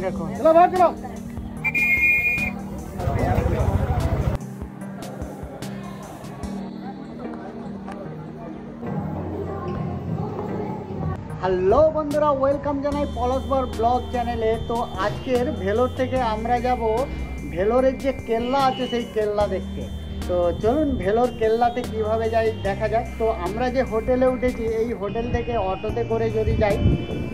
দেখো চলো ভাই চলো। হ্যালো বন্ধুরা, ওয়েলকাম জানাই পলাশবার ব্লগ চ্যানেলে। তো আজকের ভেলোর থেকে আমরা যাব ভেলোরের যে কেল্লা আছে সেই কেল্লা দেখতে। তো চলুন ভেলোর কেল্লাতে কিভাবে যাই দেখা যাক। তো আমরা যে হোটেলে উঠেছি এই হোটেল থেকে অটোতে করে যদি যাই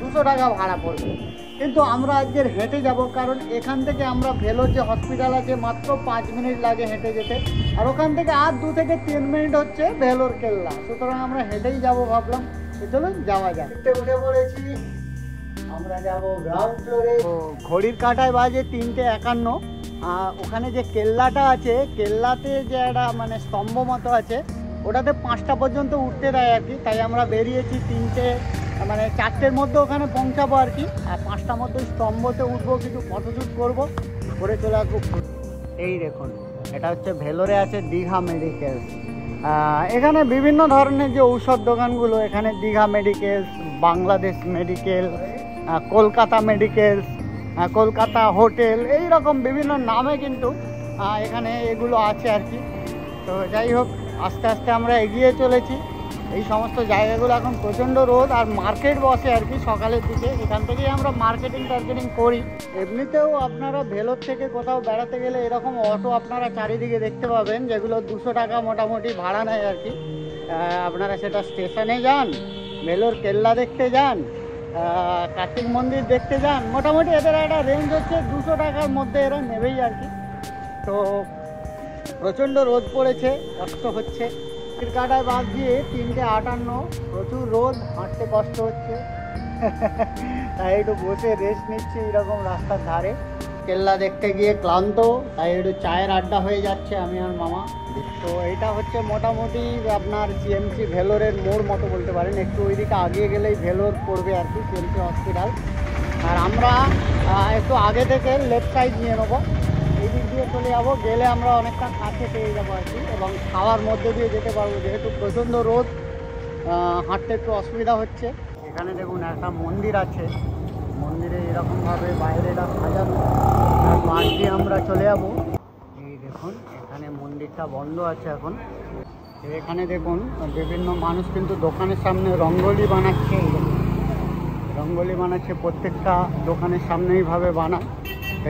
200 টাকা ভাড়া পড়বে, কিন্তু আমরা আজকের হেঁটে যাব, কারণ এখান থেকে আমরা ভেলোর যে হসপিটাল আছে মাত্র 5 মিনিট লাগে হেঁটে যেতে, আর ওখান থেকে আর 2 থেকে 3 মিনিট হচ্ছে ভেলোর কেল্লা। সুতরাং আমরা হেঁটেই যাব ভাবলাম। চলুন যাওয়া যাক। উঠে পড়েছি, আমরা যাব গ্রাউন্ড ফ্লোরে। ঘড়ির কাঁটায় বাজে 3:51। ওখানে যে কেল্লাটা আছে, কেল্লাতে যে একটা মানে স্তম্ভ মতো আছে, ওটাতে 5টা পর্যন্ত উঠতে দেয় আর কি। তাই আমরা বেরিয়েছি 4টের মধ্যে ওখানে পৌঁছাবো আর কি। আর 5টার মধ্যে স্তম্ভতে উঠবো, কিছু ফটোশ্যুট করবো, করে চলে আসবো। এই দেখুন, এটা হচ্ছে ভেলোরে আছে দীঘা মেডিকেল। এখানে বিভিন্ন ধরনের যে ঔষধ দোকানগুলো, এখানে Digha medical, Bangladesh medical, Kolkata medical, Kolkata hotel, এই রকম বিভিন্ন নামে কিন্তু এখানে এগুলো আছে আর কি। তো যাই হোক, আস্তে আস্তে আমরা এগিয়ে চলেছি। এই সমস্ত জায়গাগুলো এখন প্রচণ্ড রোদ, আর মার্কেট বসে আর কি সকালের দিকে। এখান থেকেই আমরা মার্কেটিং করি। এমনিতেও আপনারা ভেলোর থেকে কোথাও বেড়াতে গেলে এরকম অটো আপনারা চারিদিকে দেখতে পাবেন, যেগুলো 200 টাকা মোটামুটি ভাড়া নেয় আর কি। আপনারা সেটা স্টেশনে যান, ভেলোর কেল্লা দেখতে যান, কার্তিক মন্দির দেখতে যান, মোটামুটি এদের একটা রেঞ্জ হচ্ছে 200 টাকার মধ্যে এরা নেবেই আর কি। তো প্রচণ্ড রোদ পড়েছে, কষ্ট হচ্ছে। কাটায় বাদ দিয়ে 3:58, প্রচুর রোদ, হাঁটতে কষ্ট হচ্ছে। তাই একটু বসে রেস্ট নিচ্ছি এরকম রাস্তার ধারে। কেল্লা দেখতে গিয়ে ক্লান্ত, তাই একটু চায়ের আড্ডা হয়ে যাচ্ছে আমি আর মামা। তো এটা হচ্ছে মোটামুটি আপনার সিএমসি ভেলোরের মোড় মতো বলতে পারেন। একটু ওইদিকে আগিয়ে গেলেই ভেলোর পড়বে আর কি, সিএমসি হসপিটাল। আর আমরা একটু আগে থেকে লেফট সাইড নিয়ে নেবো, এই দিক দিয়ে চলে যাবো। গেলে আমরা অনেকটা কাছে পেয়ে যাবো আর কি, এবং খাওয়ার মধ্যে দিয়ে যেতে পারবো, যেহেতু প্রচণ্ড রোদ, হাঁটতে একটু অসুবিধা হচ্ছে। এখানে দেখুন একটা মন্দির আছে, মন্দিরে এরকমভাবে বাইরেটা সাজানো, আর মাঠ দিয়ে আমরা চলে যাবো। এই দেখুন, এখানে মন্দিরটা বন্ধ আছে এখন। এখানে দেখুন বিভিন্ন মানুষ কিন্তু দোকানের সামনে রঙ্গোলি বানাচ্ছে। রঙ্গোলি বানাচ্ছে, প্রত্যেকটা দোকানের সামনে এইভাবে বানায়।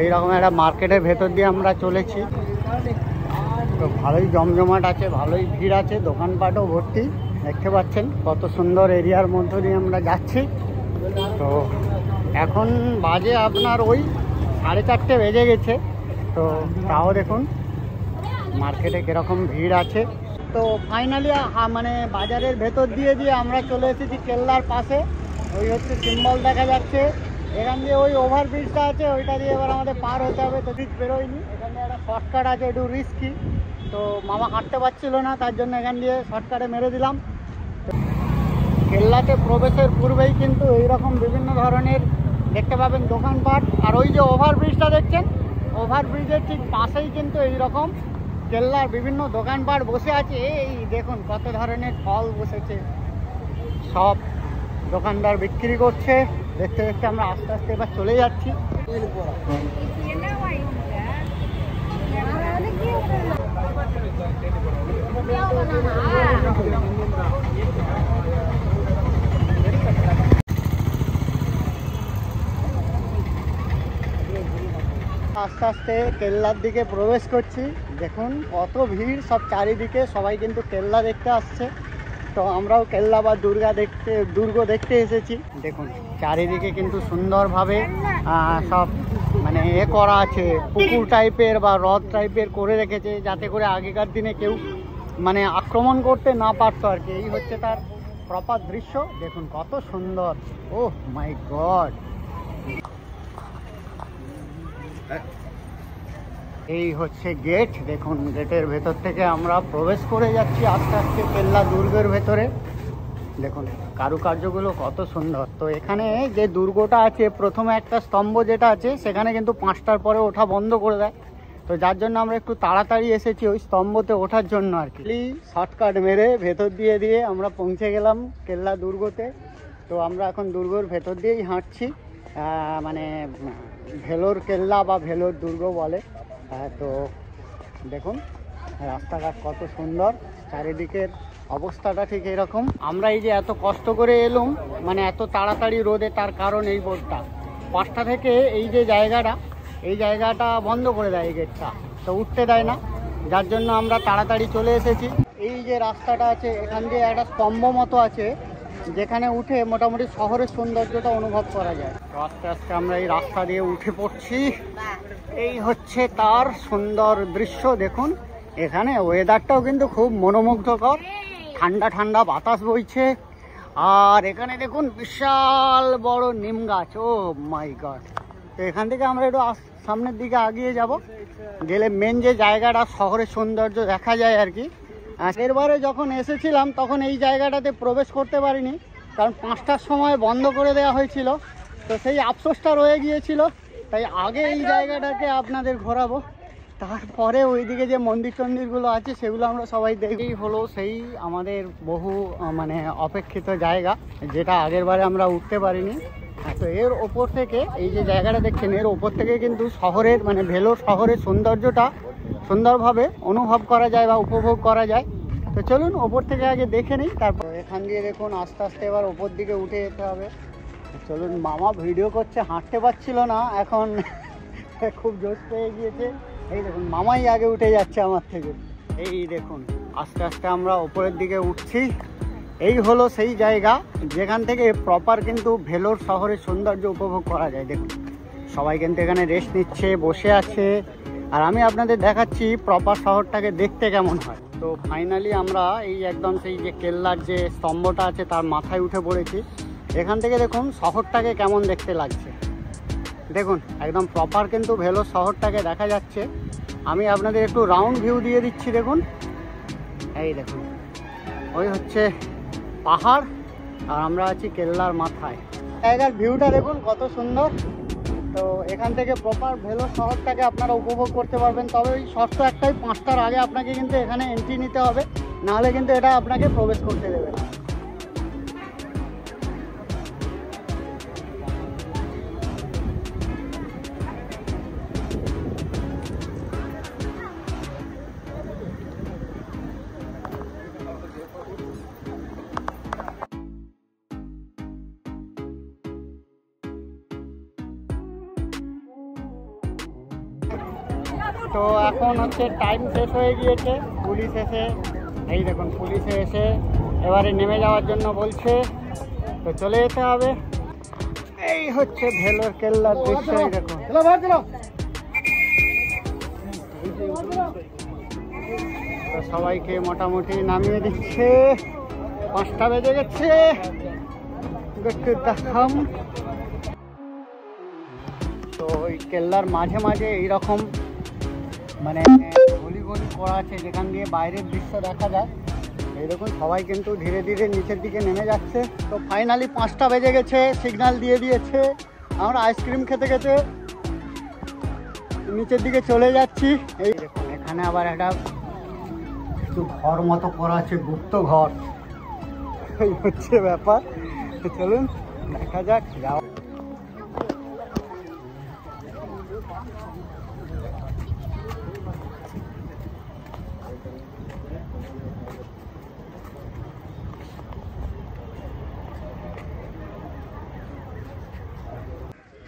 এইরকম একটা মার্কেটের ভেতর দিয়ে আমরা চলেছি। তো ভালোই জমজমাট আছে, ভালোই ভিড় আছে, দোকানপাটও ভর্তি। দেখতে পাচ্ছেন কত সুন্দর এরিয়ার মধ্য দিয়ে আমরা যাচ্ছি। তো এখন বাজে আপনার ওই 4:30 বেজে গেছে। তো তাও দেখুন মার্কেটে কীরকম ভিড় আছে। তো ফাইনালি মানে বাজারের ভেতর দিয়ে আমরা চলে এসেছি কেল্লার পাশে। ওই হচ্ছে সিম্বল দেখা যাচ্ছে। এখান দিয়ে ওই ওভারব্রিজটা আছে, ওইটা দিয়ে এবার আমাদের পার হতে হবে। তো ব্রিজ বেরোয়নি, এখানে একটা শর্টকাট আছে, একটু রিস্কি। তো মামা হাঁটতে পারছিল না, তার জন্য এখান দিয়ে শর্টকাটে মেরে দিলাম। কেল্লাতে প্রবেশের পূর্বেই কিন্তু এইরকম বিভিন্ন ধরনের দেখতে পাবেন দোকানপাট। আর ওই যে ওভারব্রিজটা দেখছেন, ওভারব্রিজের ঠিক পাশেই কিন্তু এইরকম কেল্লার বিভিন্ন দোকানপাট বসে আছে। এই দেখুন কত ধরনের ফল বসেছে, সব দোকানদার বিক্রি করছে। দেখতে দেখতে আমরা আস্তে আস্তে এবার চলে যাচ্ছি। আস্তে আস্তে কেল্লার দিকে প্রবেশ করছি। দেখুন কত ভিড়, সব চারিদিকে সবাই কিন্তু কেল্লা দেখতে আসছে। তো আমরাও কেল্লা বা দুর্গ দেখতে এসেছি। দেখুন চারিদিকে কিন্তু সুন্দরভাবে সব মানে করা আছে, পুকুর টাইপের বা হ্রদ টাইপের করে রেখেছে, যাতে করে আগেকার দিনে কেউ মানে আক্রমণ করতে না পারতো আর কি। এই হচ্ছে তার প্রপার দৃশ্য। দেখুন কত সুন্দর, ওহ মাই গড। এই হচ্ছে গেট। দেখুন গেটের ভেতর থেকে আমরা প্রবেশ করে যাচ্ছি আস্তে আস্তে কেল্লা দুর্গের ভেতরে। দেখুন কারুকার্যগুলো কত সুন্দর। তো এখানে যে দুর্গটা আছে, প্রথমে একটা স্তম্ভ যেটা আছে, সেখানে কিন্তু 5টার পরে ওঠা বন্ধ করে দেয়। তো যার জন্য আমরা একটু তাড়াতাড়ি এসেছি ওই স্তম্ভতে ওঠার জন্য আর কি। শর্টকাট মেরে ভেতর দিয়ে আমরা পৌঁছে গেলাম কেল্লা দুর্গতে। তো আমরা এখন দুর্গের ভেতর দিয়েই হাঁটছি। মানে ভেলোর কেল্লা বা ভেলোর দুর্গ বলে। তো দেখুন রাস্তাঘাট কত সুন্দর, চারিদিকের অবস্থাটা ঠিক এরকম। আমরা এই যে এত কষ্ট করে এলুম মানে এত তাড়াতাড়ি রোদে, তার কারণ এই বোর্ডটা 5টা থেকে এই যে জায়গাটা বন্ধ করে দেয়, এই গেটটা তো উঠতে দেয় না, যার জন্য আমরা তাড়াতাড়ি চলে এসেছি। এই যে রাস্তাটা আছে এখান দিয়ে একটা স্তম্ভ মতো আছে, যেখানে উঠে মোটামুটি শহরের সৌন্দর্যটা অনুভব করা যায়। তো আস্তে আস্তে আমরা এই রাস্তা দিয়ে উঠে পড়ছি। এই হচ্ছে তার সুন্দর দৃশ্য। দেখুন এখানে ওয়েদারটাও কিন্তু খুব মনোমুগ্ধকর, ঠান্ডা ঠান্ডা বাতাস বইছে। আর এখানে দেখুন বিশাল বড় নিম গাছ, ও মাই গড। তো এখান থেকে আমরা একটু সামনের দিকে এগিয়ে যাব, গেলে মেন যে জায়গাটা শহরের সৌন্দর্য দেখা যায় আর কি। এরবারে যখন এসেছিলাম তখন এই জায়গাটাতে প্রবেশ করতে পারিনি, কারণ 5টার সময় বন্ধ করে দেওয়া হয়েছিল। তো সেই আফসোসটা রয়ে গিয়েছিল, তাই আগে এই জায়গাটাকে আপনাদের ঘোরাবো, তারপরে ওইদিকে যে মন্দির টন্দিরগুলো আছে সেগুলো আমরা সবাই দেখেই হলো সেই আমাদের বহু মানে অপেক্ষিত জায়গা, যেটা আগের বারে আমরা উঠতে পারিনি। তো এর ওপর থেকে এই যে জায়গাটা দেখছেন, এর ওপর থেকে কিন্তু শহরের মানে ভেলোর শহরের সৌন্দর্যটা সুন্দরভাবে অনুভব করা যায় বা উপভোগ করা যায়। তো চলুন ওপর থেকে আগে দেখে নিই, তারপর এখান দিয়ে দেখুন আস্তে আস্তে এবার ওপর দিকে উঠে যেতে হবে। চলুন, মামা ভিডিও করছে, হাঁটতে পারছিল না, এখন খুব জোশ পেয়ে গিয়েছে। এই দেখুন মামাই আগে উঠে যাচ্ছে আমার থেকে। এই দেখুন আস্তে আস্তে আমরা ওপরের দিকে উঠছি। এই হলো সেই জায়গা যেখান থেকে প্রপার কিন্তু ভেলোর শহরের সৌন্দর্য উপভোগ করা যায়। দেখুন সবাই কিন্তু এখানে রেস্ট নিচ্ছে, বসে আছে, আর আমি আপনাদের দেখাচ্ছি প্রপার শহরটাকে দেখতে কেমন হয়। তো ফাইনালি আমরা এই একদম সেই যে কেল্লার যে স্তম্ভটা আছে তার মাথায় উঠে পড়েছি। এখান থেকে দেখুন শহরটাকে কেমন দেখতে লাগছে, দেখুন একদম প্রপার কিন্তু ভেলোর শহরটাকে দেখা যাচ্ছে। আমি আপনাদের একটু রাউন্ড ভিউ দিয়ে দিচ্ছি। দেখুন এই দেখুন ওই হচ্ছে পাহাড়, আর আমরা আছি কেল্লার মাথায়। জায়গার ভিউটা দেখুন কত সুন্দর। তো এখান থেকে প্রপার ভেলোর শহরটাকে আপনারা উপভোগ করতে পারবেন। তবে ওই শর্ত একটাই, 5টার আগে আপনাকে কিন্তু এখানে এন্ট্রি নিতে হবে, নাহলে কিন্তু এটা আপনাকে প্রবেশ করতে দেবে না। তো এখন হচ্ছে টাইম শেষ হয়ে গিয়েছে, পুলিশ এসে এই দেখুন পুলিশে এসে এবারে নেমে যাওয়ার জন্য বলছে, তো চলে যেতে হবে। এই হচ্ছে ভেলোর কেল্লার দৃশ্য। এই দেখুন তো সবাইকে মোটামুটি নামিয়ে দিচ্ছে, 5টা বেজে গেছে। দেখাম তো ওই কেল্লার মাঝে মাঝে এইরকম মানে গলি গলি করা আছে, যেখান দিয়ে বাইরের দৃশ্য দেখা যায়। এইরকম সবাই কিন্তু ধীরে ধীরে নিচের দিকে নেমে যাচ্ছে। তো ফাইনালি 5টা বেজে গেছে, সিগন্যাল দিয়ে দিয়েছে। আমরা আইসক্রিম খেতে খেতে নিচের দিকে চলে যাচ্ছি। এই দেখুন এখানে আবার একটা একটু ঘর মতো করা আছে, গুপ্ত ঘর, এই হচ্ছে ব্যাপার। তো চলুন দেখা যাক। যাও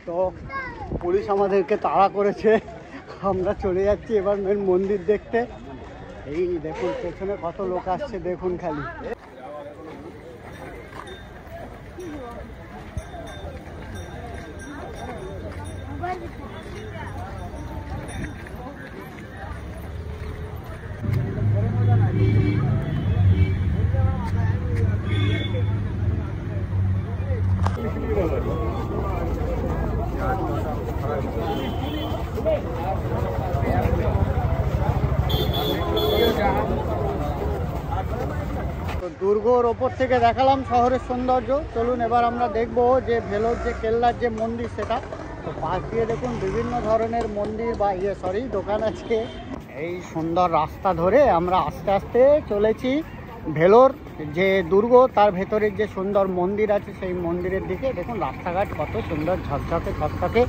তো পুলিশ আমাদেরকে তাড়া করেছে, আমরা চলে যাচ্ছি এবার মেন মন্দির দেখতে। এই দেখুন পেছনে কত লোক আসছে, দেখুন খালি। দুর্গর ওপর থেকে দেখালাম শহরের সৌন্দর্য। চলুন এবার আমরা দেখবো যে ভেলোর যে কেল্লার যে মন্দির সেটা। তো পাশ দিয়ে দেখুন বিভিন্ন ধরনের মন্দির বা দোকান আছে। এই সুন্দর রাস্তা ধরে আমরা আস্তে আস্তে চলেছি ভেলোর যে দুর্গ তার ভেতরের যে সুন্দর মন্দির আছে সেই মন্দিরের দিকে দেখুন রাস্তাঘাট কত সুন্দর ঝকঝকে থকথকে।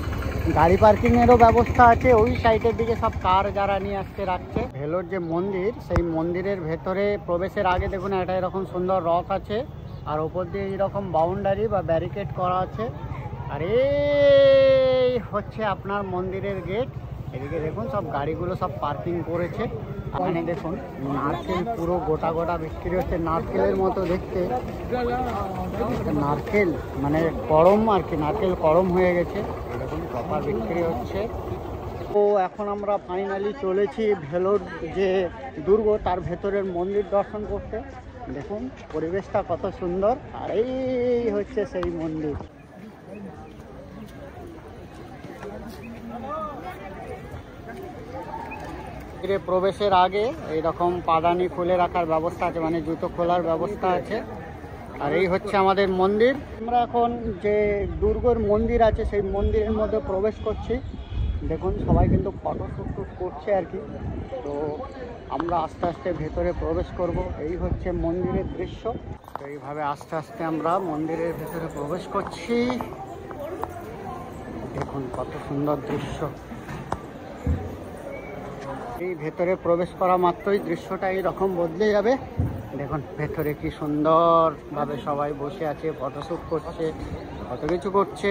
গাড়ি পার্কিংয়েরও ব্যবস্থা আছে, ওই সাইডের দিকে সব কার যারা নিয়ে আসছে রাখছে। ভেলোর যে মন্দির সেই মন্দিরের ভেতরে প্রবেশের আগে দেখুন একটা এরকম সুন্দর রক আছে, আর ওপর দিয়ে এইরকম বাউন্ডারি বা ব্যারিকেড করা আছে। আর এই হচ্ছে আপনার মন্দিরের গেট। এদিকে দেখুন সব গাড়িগুলো সব পার্কিং করেছে। এখানে দেখুন নারকেল পুরো গোটা গোটা বিক্রি হচ্ছে, নারকেলের মতো দেখতে। নারকেল মানে করম আর কি, নারকেল করম হয়ে গেছে, এরকম প্রপার বিক্রি হচ্ছে। তো এখন আমরা ফাইনালি চলেছি ভেলোর যে দুর্গ তার ভেতরের মন্দির দর্শন করতে। দেখুন পরিবেশটা কত সুন্দর, আর এই হচ্ছে সেই মন্দির। প্রবেশের আগে এইরকম পাদানি খুলে রাখার ব্যবস্থা আছে, মানে জুতো খোলার ব্যবস্থা আছে। আর এই হচ্ছে আমাদের মন্দির। আমরা এখন যে দুর্গর মন্দির আছে সেই মন্দিরের মধ্যে প্রবেশ করছি। দেখুন সবাই কিন্তু ফটো শ্যুট করছে আর কি। তো আমরা আস্তে আস্তে ভেতরে প্রবেশ করব। এই হচ্ছে মন্দিরের দৃশ্য। তো এইভাবে আস্তে আস্তে আমরা মন্দিরের ভেতরে প্রবেশ করছি। দেখুন কত সুন্দর দৃশ্য। এই ভেতরে প্রবেশ করা মাত্রই দৃশ্যটা এইরকম বদলে যাবে। দেখুন ভেতরে কি সুন্দরভাবে সবাই বসে আছে, ফটোশ্যুট করছে, কত কিছু করছে।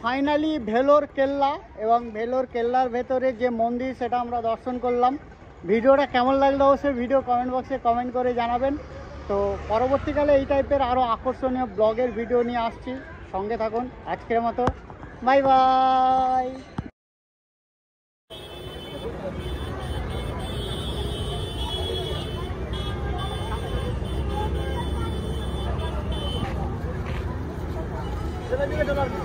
ফাইনালি ভেলোর কেল্লা এবং ভেলোর কেল্লার ভেতরে যে মন্দির সেটা আমরা দর্শন করলাম। ভিডিওটা কেমন লাগলো অবশ্যই ভিডিও কমেন্ট বক্সে কমেন্ট করে জানাবেন। তো পরবর্তীকালে এই টাইপের আরও আকর্ষণীয় ব্লগের ভিডিও নিয়ে আসছি, সঙ্গে থাকুন। আজকের মতো বাই বাই। দিকে চলে আসবে।